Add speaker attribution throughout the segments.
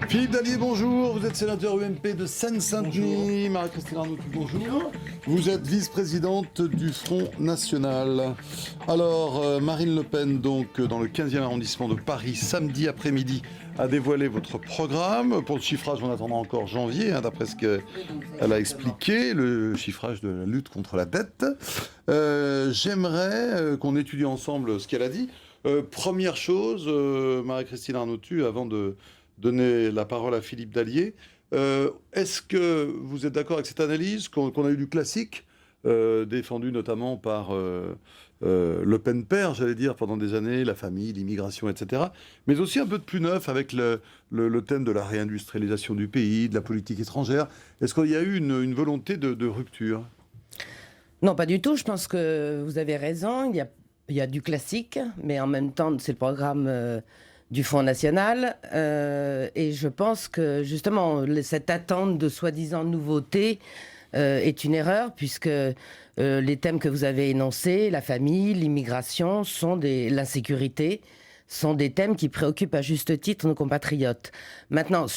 Speaker 1: Philippe Dallier, bonjour. Vous êtes sénateur UMP de Seine-Saint-Denis. Marie-Christine Arnautu, bonjour. Vous êtes vice-présidente du Front National. Alors, Marine Le Pen, donc, dans le 15e arrondissement de Paris, samedi après-midi, a dévoilé votre programme. Pour le chiffrage, on attendra encore janvier, d'après ce qu'elle a expliqué, le chiffrage de la lutte contre la dette. J'aimerais qu'on étudie ensemble ce qu'elle a dit. Première chose, Marie-Christine Arnautu, avant de donner la parole à Philippe Dallier, est-ce que vous êtes d'accord avec cette analyse qu'on a eu du classique, défendu notamment par Le Pen père, j'allais dire, pendant des années, la famille, l'immigration, etc., mais aussi un peu de plus neuf avec le thème de la réindustrialisation du pays, de la politique étrangère. Est-ce qu'il y a eu une volonté de rupture ?
Speaker 2: Non, pas du tout. Je pense que vous avez raison. Il y a du classique, mais en même temps, c'est le programme du Front National. Et je pense que, justement, cette attente de soi-disant nouveauté est une erreur, puisque les thèmes que vous avez énoncés, la famille, l'immigration, l'insécurité, sont des thèmes qui préoccupent à juste titre nos compatriotes. Maintenant,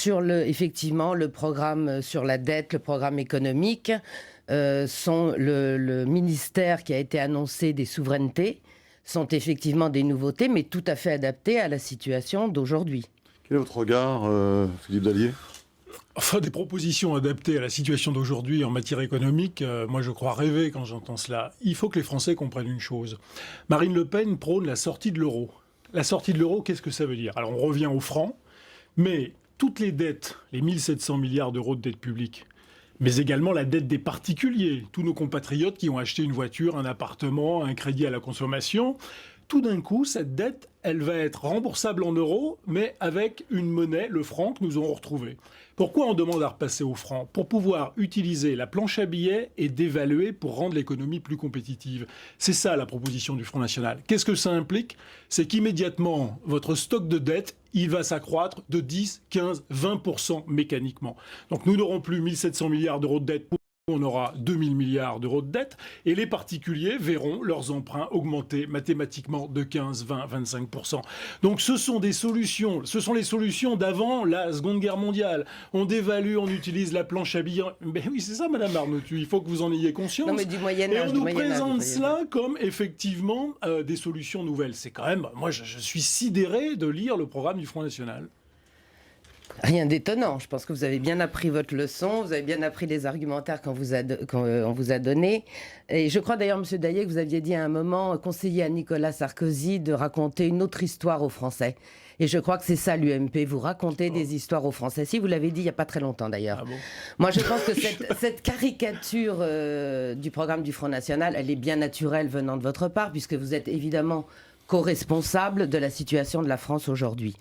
Speaker 2: effectivement, le programme sur la dette, le programme économique, sont le ministère qui a été annoncé des souverainetés, sont effectivement des nouveautés, mais tout à fait adaptées à la situation d'aujourd'hui.
Speaker 1: Quel est votre regard, Philippe Dallier ?
Speaker 3: Enfin, des propositions adaptées à la situation d'aujourd'hui en matière économique, moi je crois rêver quand j'entends cela. Il faut que les Français comprennent une chose. Marine Le Pen prône la sortie de l'euro. La sortie de l'euro, qu'est-ce que ça veut dire ? Alors on revient au franc, mais toutes les dettes, les 1700 milliards d'euros de dette publique, mais également la dette des particuliers, tous nos compatriotes qui ont acheté une voiture, un appartement, un crédit à la consommation. Tout d'un coup, cette dette, elle va être remboursable en euros, mais avec une monnaie, le franc, que nous aurons retrouvé. Pourquoi on demande à repasser au franc ? Pour pouvoir utiliser la planche à billets et dévaluer pour rendre l'économie plus compétitive. C'est ça la proposition du Front National. Qu'est-ce que ça implique ? C'est qu'immédiatement, votre stock de dette, il va s'accroître de 10, 15, 20% mécaniquement. Donc nous n'aurons plus 1700 milliards d'euros de dette, on aura 2000 milliards d'euros de dette, et les particuliers verront leurs emprunts augmenter mathématiquement de 15, 20, 25%. Donc ce sont les solutions d'avant la Seconde Guerre mondiale. On dévalue, on utilise la planche à billets. Ben oui, c'est ça, Madame Arnautu, il faut que vous en ayez conscience.
Speaker 2: Non, mais du Moyen-Âge.
Speaker 3: Et on nous présente cela comme effectivement des solutions nouvelles. C'est quand même, moi je suis sidéré de lire le programme du Front National.
Speaker 2: Rien d'étonnant. Je pense que vous avez bien appris votre leçon, vous avez bien appris les argumentaires qu'on vous a donnés. Et je crois d'ailleurs, Monsieur Dallier, que vous aviez dit à un moment, conseiller à Nicolas Sarkozy de raconter une autre histoire aux Français. Et je crois que c'est ça l'UMP, vous racontez des histoires aux Français. Si, vous l'avez dit il n'y a pas très longtemps d'ailleurs.
Speaker 3: Ah bon ?
Speaker 2: Moi, je pense que cette caricature du programme du Front National, elle est bien naturelle venant de votre part, puisque vous êtes évidemment co-responsable de la situation de la France aujourd'hui.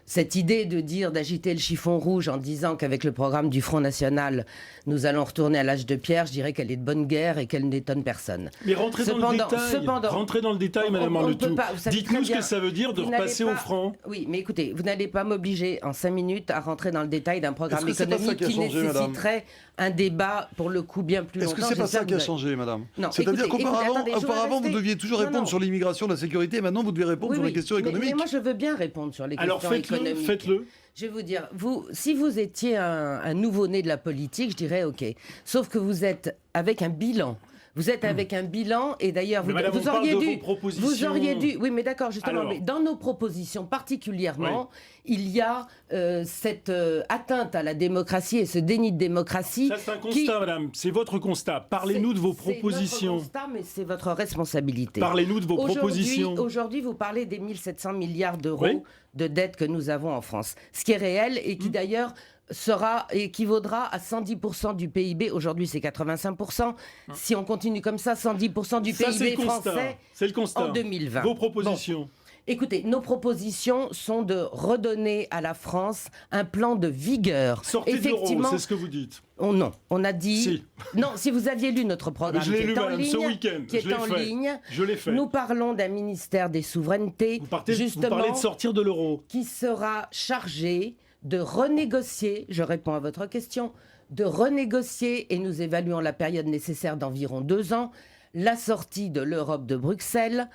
Speaker 2: Cette idée d'agiter le chiffon rouge en disant qu'avec le programme du Front National, nous allons retourner à l'âge de pierre, je dirais qu'elle est de bonne guerre et qu'elle n'étonne personne.
Speaker 3: Mais rentrez dans le détail, Madame Arnautu. Dites-nous ce que ça veut dire de repasser au franc.
Speaker 2: Oui, mais écoutez, vous n'allez pas m'obliger en 5 minutes à rentrer dans le détail d'un programme économique qui nécessiterait un débat, pour le coup, bien plus longtemps.
Speaker 1: Est-ce que c'est pas ça qui a changé, Madame ?
Speaker 2: Non.
Speaker 1: C'est-à-dire qu'auparavant, vous deviez toujours répondre sur l'immigration, la sécurité, et maintenant vous devez répondre sur les questions économiques.
Speaker 2: Mais moi, je veux bien répondre sur les questions économiques.
Speaker 3: Alors faites-le.
Speaker 2: Je vais vous dire, si vous étiez un nouveau-né de la politique, je dirais OK. Sauf que vous êtes avec un bilan. Vous êtes avec un bilan, et d'ailleurs, vous auriez dû, oui, mais d'accord, justement, mais dans nos propositions particulièrement, il y a cette atteinte à la démocratie et ce déni de démocratie.
Speaker 3: Ça, c'est un constat, Madame, c'est votre constat. Parlez-nous de vos propositions.
Speaker 2: C'est notre constat, mais c'est votre responsabilité.
Speaker 3: Parlez-nous de vos propositions.
Speaker 2: Aujourd'hui, vous parlez des 1700 milliards d'euros de dettes que nous avons en France. Ce qui est réel et qui d'ailleurs équivaudra à 110% du PIB. Aujourd'hui, c'est 85%. Si on continue comme ça, 110% du PIB français en 2020.
Speaker 3: Vos propositions.
Speaker 2: Bon. Écoutez, nos propositions sont de redonner à la France un plan de vigueur.
Speaker 3: Sortez de l'euro, c'est ce que vous dites.
Speaker 2: Non, on a dit...
Speaker 3: Si.
Speaker 2: Non, si vous aviez lu notre programme
Speaker 3: je l'ai lu, madame, ce week-end.
Speaker 2: Qui est en ligne,
Speaker 3: je l'ai fait.
Speaker 2: Nous parlons d'un ministère des souverainetés,
Speaker 3: vous parlez de sortir de l'euro.
Speaker 2: Qui sera chargé de renégocier, je réponds à votre question, de renégocier, et nous évaluons la période nécessaire d'environ 2 ans, la sortie de l'Europe de Bruxelles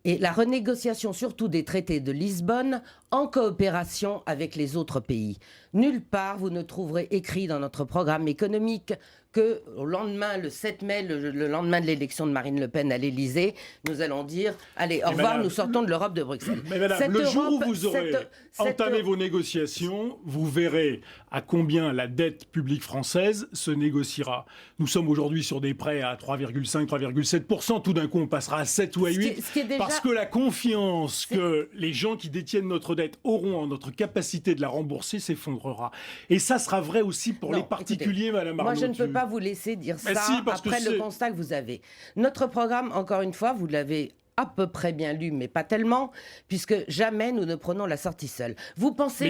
Speaker 2: et la renégociation surtout des traités de Lisbonne en coopération avec les autres pays. Nulle part vous ne trouverez écrit dans notre programme économique que au lendemain, le 7 mai, le lendemain de l'élection de Marine Le Pen à l'Élysée, nous allons dire « Allez, au revoir, nous sortons de l'Europe de Bruxelles ».
Speaker 3: Mais madame, le jour où vous aurez entamé vos négociations, vous verrez à combien la dette publique française se négociera. Nous sommes aujourd'hui sur des prêts à 3,5, 3,7%. Tout d'un coup, on passera à 7 ou à 8. Parce que la confiance que les gens qui détiennent notre dette auront en notre capacité de la rembourser s'effondrera. Et ça sera vrai aussi pour les particuliers, madame Arnautu.
Speaker 2: Moi, je ne peux pas vous laisser dire ça après le constat que vous avez. Notre programme, encore une fois, vous l'avez à peu près bien lu, mais pas tellement, puisque jamais nous ne prenons la sortie seule. Vous pensez,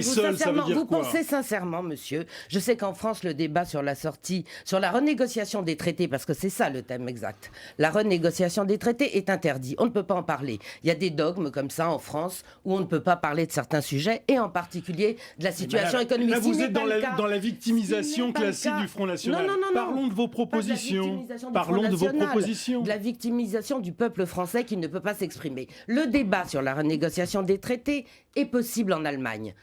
Speaker 2: pensez sincèrement, monsieur, je sais qu'en France, le débat sur la sortie, sur la renégociation des traités, parce que c'est ça le thème exact, la renégociation des traités est interdit. On ne peut pas en parler. Il y a des dogmes comme ça en France où on ne peut pas parler de certains sujets, et en particulier de la situation économique.
Speaker 3: Là, vous êtes dans la victimisation classique du Front National.
Speaker 2: Non.
Speaker 3: Parlons de vos propositions. Parlons de vos propositions.
Speaker 2: De la victimisation du peuple français qui ne peut pas s'exprimer. Le débat sur la renégociation des traités est possible en Allemagne.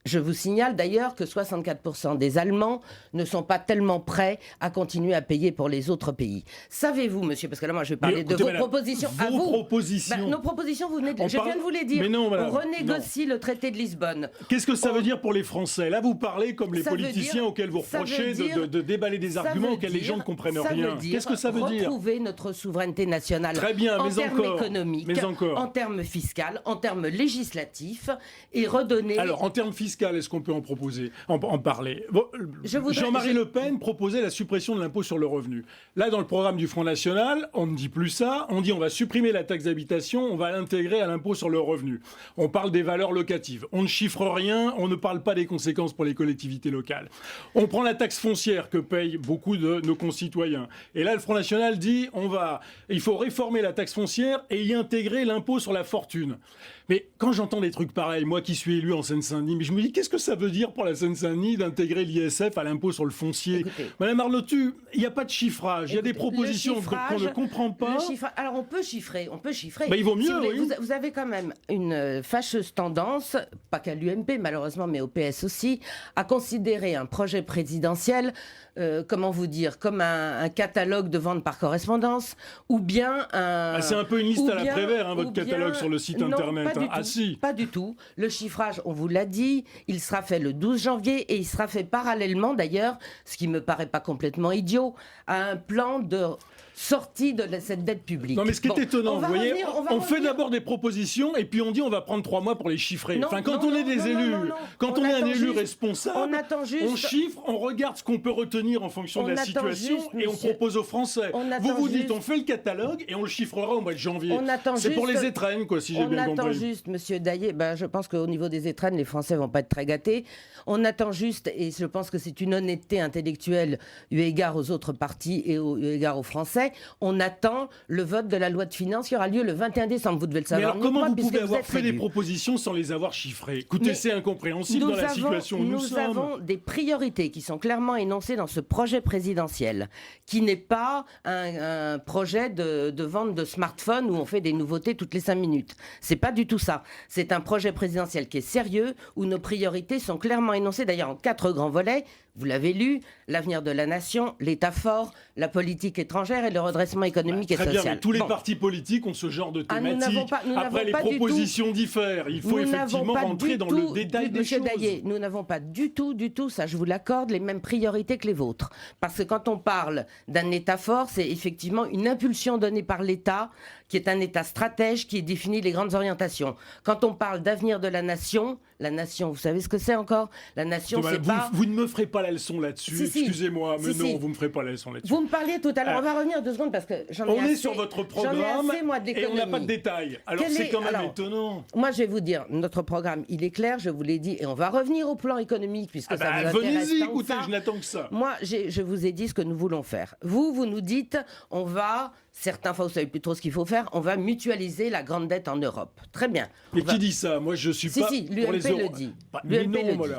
Speaker 2: Je vous signale d'ailleurs que 64% des Allemands ne sont pas tellement prêts à continuer à payer pour les autres pays. Savez-vous, monsieur, parce que là, moi, je vais parler de vos propositions.
Speaker 3: Vos propositions.
Speaker 2: Nos propositions, je viens de vous les dire.
Speaker 3: Mais non,
Speaker 2: on renégocie le traité de Lisbonne.
Speaker 3: Qu'est-ce que ça veut dire pour les Français? Là, vous parlez comme les politiciens auxquels vous reprochez de déballer des arguments auxquels les gens ne comprennent rien. Qu'est-ce que ça veut dire?
Speaker 2: Retrouver notre souveraineté nationale.
Speaker 3: Très bien,
Speaker 2: en termes économiques, en termes fiscaux, en termes législatifs, et redonner...
Speaker 3: Alors, en termes fiscaux, est-ce qu'on peut en parler? Jean-Marie Le Pen proposait la suppression de l'impôt sur le revenu. Là, dans le programme du Front National, on ne dit plus ça. On dit on va supprimer la taxe d'habitation, on va l'intégrer à l'impôt sur le revenu. On parle des valeurs locatives. On ne chiffre rien, on ne parle pas des conséquences pour les collectivités locales. On prend la taxe foncière que payent beaucoup de nos concitoyens. Et là, le Front National dit il faut réformer la taxe foncière et y intégrer l'impôt sur la fortune. Mais quand j'entends des trucs pareils, moi qui suis élu en Seine-Saint-Denis, mais je me dis qu'est-ce que ça veut dire pour la Seine-Saint-Denis d'intégrer l'ISF à l'impôt sur le foncier? Madame Arnautu, il n'y a pas de chiffrage, il y a des propositions qu'on ne comprend pas.
Speaker 2: Alors on peut chiffrer.
Speaker 3: Il vaut mieux, si
Speaker 2: vous avez quand même une fâcheuse tendance, pas qu'à l'UMP malheureusement, mais au PS aussi, à considérer un projet présidentiel, comment vous dire, comme un catalogue de vente par correspondance, ou bien un...
Speaker 3: c'est un peu une liste à la Prévert, votre catalogue sur le site internet.
Speaker 2: Pas du tout. Le chiffrage, on vous l'a dit, il sera fait le 12 janvier et il sera fait parallèlement d'ailleurs, ce qui me paraît pas complètement idiot, à un plan de sortie de cette dette publique.
Speaker 3: Non mais ce qui est étonnant, vous voyez, on fait d'abord des propositions et puis on dit on va prendre 3 mois pour les chiffrer. Quand on est des élus, quand on est un élu responsable, on chiffre, on regarde ce qu'on peut retenir en fonction de la situation et on propose aux Français. Vous dites on fait le catalogue et on le chiffrera au mois de janvier. C'est pour les étrennes, quoi, si j'ai bien compris.
Speaker 2: On attend juste, monsieur Daillet, je pense qu'au niveau des étrennes, les Français vont pas être très gâtés. On attend juste, et je pense que c'est une honnêteté intellectuelle eu égard aux autres partis et eu égard aux Français, on attend le vote de la loi de finances qui aura lieu le 21 décembre. Vous devez le savoir.
Speaker 3: Mais alors comment vous pouvez avoir fait des propositions sans les avoir chiffrées? Écoutez, c'est incompréhensible dans la situation où nous sommes.
Speaker 2: Nous avons des priorités qui sont clairement énoncées dans ce projet présidentiel, qui n'est pas un projet de vente de smartphones où on fait des nouveautés toutes les 5 minutes. C'est pas du tout ça. C'est un projet présidentiel qui est sérieux, où nos priorités sont clairement énoncées, d'ailleurs en 4 grands volets. Vous l'avez lu, l'avenir de la nation, l'État fort, la politique étrangère et le redressement économique et social.
Speaker 3: Très bien, mais tous les partis politiques ont ce genre de thématique. Après, les propositions diffèrent. Il faut effectivement rentrer dans le détail des choses.
Speaker 2: Monsieur Daillet, nous n'avons pas du tout, ça je vous l'accorde, les mêmes priorités que les vôtres. Parce que quand on parle d'un État fort, c'est effectivement une impulsion donnée par l'État, qui est un État stratège, qui définit les grandes orientations. Quand on parle d'avenir de la nation, vous savez ce que c'est encore? La nation, c'est pas...
Speaker 3: Vous ne me ferez pas la leçon là-dessus, excusez-moi, mais non, vous ne me ferez pas la leçon là-dessus.
Speaker 2: Vous me parliez tout à l'heure, on va revenir 2 secondes parce que j'en ai assez.
Speaker 3: On est sur votre programme
Speaker 2: et
Speaker 3: on n'a pas de détails. Alors c'est quand même étonnant.
Speaker 2: Moi je vais vous dire, notre programme il est clair, je vous l'ai dit, et on va revenir au plan économique puisque ça vous intéresse.
Speaker 3: Venez-y, écoutez, je n'attends que ça.
Speaker 2: Moi je vous ai dit ce que nous voulons faire. Vous nous dites, on va... Certains fois, vous savez plus trop ce qu'il faut faire. On va mutualiser la grande dette en Europe. Très bien.
Speaker 3: Mais qui dit ça? Moi, je suis pas pour les euros.
Speaker 2: l'UMP le dit.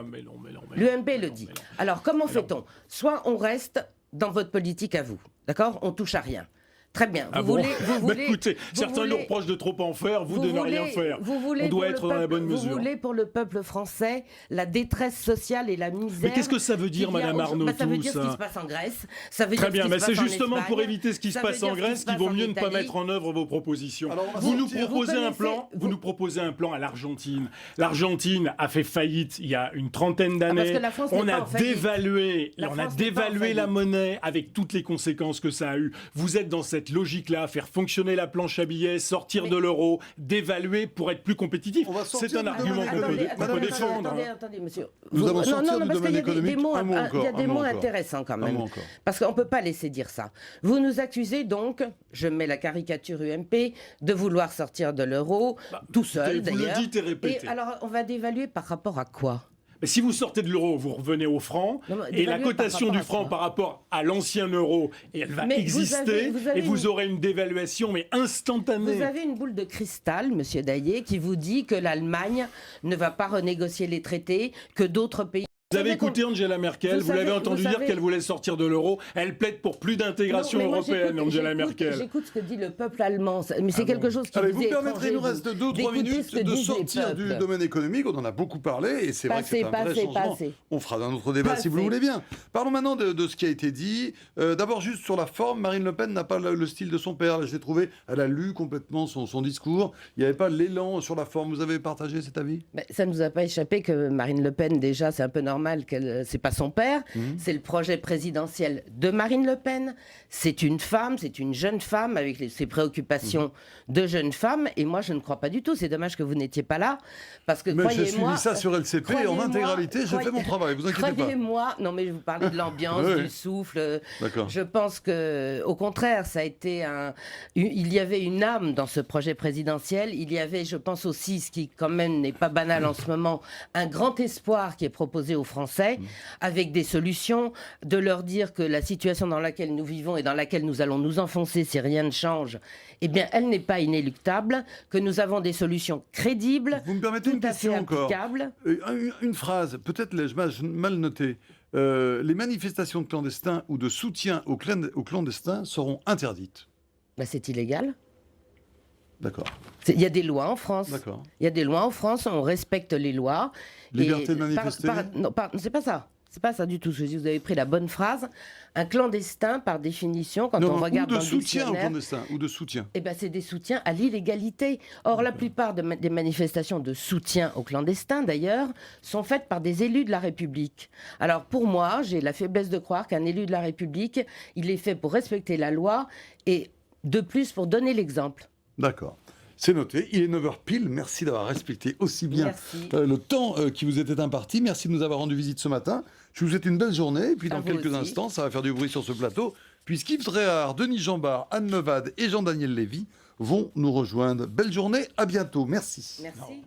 Speaker 3: L'UMP
Speaker 2: le dit. Alors, comment fait-on? Soit on reste dans votre politique à vous, d'accord? On touche à rien. Très bien.
Speaker 3: Ah
Speaker 2: vous
Speaker 3: bon
Speaker 2: voulez,
Speaker 3: Écoutez,
Speaker 2: vous
Speaker 3: certains nous
Speaker 2: voulez-
Speaker 3: reprochent de trop en faire, vous de ne rien faire. On doit
Speaker 2: pour
Speaker 3: être
Speaker 2: le
Speaker 3: dans la
Speaker 2: peuple-
Speaker 3: bonne mesure.
Speaker 2: Vous voulez pour le peuple français la détresse sociale et la misère.
Speaker 3: Mais qu'est-ce que ça veut dire,
Speaker 2: qu'il y a
Speaker 3: Madame
Speaker 2: au-
Speaker 3: Arnaud,
Speaker 2: Ça veut
Speaker 3: tout
Speaker 2: dire ce
Speaker 3: ça
Speaker 2: qui se passe en Grèce. Ça veut
Speaker 3: Très
Speaker 2: dire
Speaker 3: bien,
Speaker 2: ce qui
Speaker 3: mais
Speaker 2: se
Speaker 3: c'est
Speaker 2: passe en
Speaker 3: justement
Speaker 2: Espagne,
Speaker 3: pour éviter ce qui se
Speaker 2: ça veut
Speaker 3: passe en
Speaker 2: dire ce qui
Speaker 3: Grèce
Speaker 2: se
Speaker 3: qu'il vaut
Speaker 2: passe en
Speaker 3: mieux ne pas
Speaker 2: Italie.
Speaker 3: mettre en œuvre vos propositions.
Speaker 1: Alors, on va
Speaker 3: Vous nous
Speaker 1: sortir.
Speaker 3: proposez un
Speaker 2: connaissez-
Speaker 3: plan, vous
Speaker 2: vous-
Speaker 3: nous proposez un plan à l'Argentine. L'Argentine a fait faillite il y a une trentaine
Speaker 2: parce
Speaker 3: d'années.
Speaker 2: que la France n'est
Speaker 3: On
Speaker 2: pas
Speaker 3: a
Speaker 2: en faillite.
Speaker 3: dévalué,
Speaker 2: La
Speaker 3: on a
Speaker 2: France n'est pas en
Speaker 3: dévalué la
Speaker 2: faillite.
Speaker 3: monnaie avec toutes les conséquences que ça a eu. Vous êtes dans cette logique-là, faire fonctionner la planche à billets, sortir de l'euro, dévaluer pour être plus compétitif.
Speaker 1: On va sortir
Speaker 3: C'est un
Speaker 1: du
Speaker 3: argument
Speaker 1: domaine
Speaker 3: qu'on
Speaker 1: économique.
Speaker 3: peut
Speaker 1: Madame
Speaker 3: défendre.
Speaker 2: Attendez, monsieur.
Speaker 1: Nous allons sortir du
Speaker 2: parce
Speaker 1: domaine
Speaker 2: qu'il y a
Speaker 1: économique.
Speaker 2: des mots,
Speaker 1: Un mot encore,
Speaker 2: il y a des
Speaker 1: un mot
Speaker 2: mots
Speaker 1: encore.
Speaker 2: intéressants quand
Speaker 1: Un
Speaker 2: même.
Speaker 1: mot encore.
Speaker 2: Parce qu'on ne peut pas laisser dire ça. Vous nous accusez donc, je mets la caricature UMP, de vouloir sortir de l'euro, tout seul
Speaker 3: Vous le
Speaker 2: d'ailleurs.
Speaker 3: dites et répétez.
Speaker 2: Et alors, on va dévaluer par rapport à quoi?
Speaker 3: Mais si vous sortez de l'euro, vous revenez au franc,
Speaker 2: Non, mais
Speaker 3: et la
Speaker 2: dévaluer
Speaker 3: cotation
Speaker 2: par
Speaker 3: du
Speaker 2: rapport à
Speaker 3: franc
Speaker 2: quoi
Speaker 3: par rapport à l'ancien euro, et elle va
Speaker 2: Mais
Speaker 3: exister,
Speaker 2: vous avez
Speaker 3: et vous
Speaker 2: une-
Speaker 3: aurez une dévaluation, mais instantanée.
Speaker 2: Vous avez une boule de cristal, monsieur Daillé, qui vous dit que l'Allemagne ne va pas renégocier les traités, que d'autres pays...
Speaker 3: Vous avez
Speaker 2: savez qu'on-
Speaker 3: écouté Angela Merkel,
Speaker 2: Vous
Speaker 3: vous l'avez
Speaker 2: savez-
Speaker 3: entendu
Speaker 2: vous
Speaker 3: dire
Speaker 2: savez-
Speaker 3: qu'elle voulait sortir de l'euro. Elle plaide pour plus d'intégration
Speaker 2: Non, mais moi,
Speaker 3: européenne, Angela Merkel.
Speaker 2: J'écoute ce que dit le peuple allemand, mais c'est quelque chose qui
Speaker 1: Allez,
Speaker 2: vous
Speaker 1: vous
Speaker 2: est
Speaker 1: permettrez, il nous
Speaker 2: étranger,
Speaker 1: reste 2 ou 3
Speaker 2: d'écouter
Speaker 1: minutes
Speaker 2: ce que
Speaker 1: de
Speaker 2: disent les
Speaker 1: sortir du
Speaker 2: peuples.
Speaker 1: domaine économique. On en a beaucoup parlé et c'est vrai que c'est un vrai changement.
Speaker 2: Passez.
Speaker 1: On fera un autre débat si vous le
Speaker 2: Passez.
Speaker 1: voulez bien. Parlons maintenant de ce qui a été dit. D'abord, juste sur la forme, Marine Le Pen n'a pas le style de son père. Là, je l'ai trouvé, elle a lu complètement son discours. Il n'y avait pas l'élan sur la forme. Vous avez partagé cet avis?
Speaker 2: Ben, ça ne nous a pas échappé que Marine Le Pen, déjà, c'est un peu normal qu'elle, c'est pas son père, c'est le projet présidentiel de Marine Le Pen. C'est une femme, c'est une jeune femme avec ses préoccupations de jeune femme. Et moi, je ne crois pas du tout. C'est dommage que vous n'étiez pas là, parce que
Speaker 1: Mais j'ai
Speaker 2: croyez-moi,
Speaker 1: suivi ça sur LCP en
Speaker 2: croyez-moi,
Speaker 1: intégralité. J'ai fait mon travail. Vous inquiétez pas.
Speaker 2: Croyez-moi, non mais vous parlez de l'ambiance,
Speaker 1: Oui.
Speaker 2: du souffle.
Speaker 1: D'accord.
Speaker 2: Je pense que, au contraire, ça a été il y avait une âme dans ce projet présidentiel. Il y avait, je pense aussi, ce qui quand même n'est pas banal en ce moment, un grand espoir qui est proposé aux Français, avec des solutions, de leur dire que la situation dans laquelle nous vivons et dans laquelle nous allons nous enfoncer si rien ne change, eh bien, elle n'est pas inéluctable, que nous avons des solutions crédibles,
Speaker 1: Vous me permettez
Speaker 2: tout
Speaker 1: une
Speaker 2: à
Speaker 1: question
Speaker 2: fait
Speaker 1: encore.
Speaker 2: applicables.
Speaker 1: Une phrase, peut-être l'ai-je mal notée. Les manifestations de clandestins ou de soutien aux clandestins seront interdites.
Speaker 2: Ben, c'est illégal.
Speaker 1: D'accord.
Speaker 2: Il y a des lois en France.
Speaker 1: D'accord.
Speaker 2: Il y a des lois en France, on respecte les lois.
Speaker 1: Liberté
Speaker 2: Et
Speaker 1: de manifester.
Speaker 2: non, c'est pas ça. C'est pas ça du tout. Vous avez pris la bonne phrase. Un clandestin, par définition, quand on regarde
Speaker 1: ou
Speaker 2: dans
Speaker 1: de
Speaker 2: le
Speaker 1: soutien aux
Speaker 2: dictionnaire,
Speaker 1: clandestins, ou de soutien.
Speaker 2: eh ben, c'est des soutiens à l'illégalité. Or, la plupart des manifestations de soutien aux clandestins, d'ailleurs, sont faites par des élus de la République. Alors, pour moi, j'ai la faiblesse de croire qu'un élu de la République, il est fait pour respecter la loi et, de plus, pour donner l'exemple.
Speaker 1: D'accord. C'est noté. Il est 9h pile. Merci d'avoir respecté aussi bien
Speaker 2: Merci.
Speaker 1: le temps qui vous était imparti. Merci de nous avoir rendu visite ce matin. Je vous souhaite une belle journée. Et puis,
Speaker 2: À
Speaker 1: dans
Speaker 2: vous
Speaker 1: quelques
Speaker 2: aussi.
Speaker 1: instants, ça va faire du bruit sur ce plateau, puisqu'Yves Tréhard, Denis Jambard, Anne Nevade et Jean-Daniel Lévy vont nous rejoindre. Belle journée. À bientôt. Merci.
Speaker 2: Merci.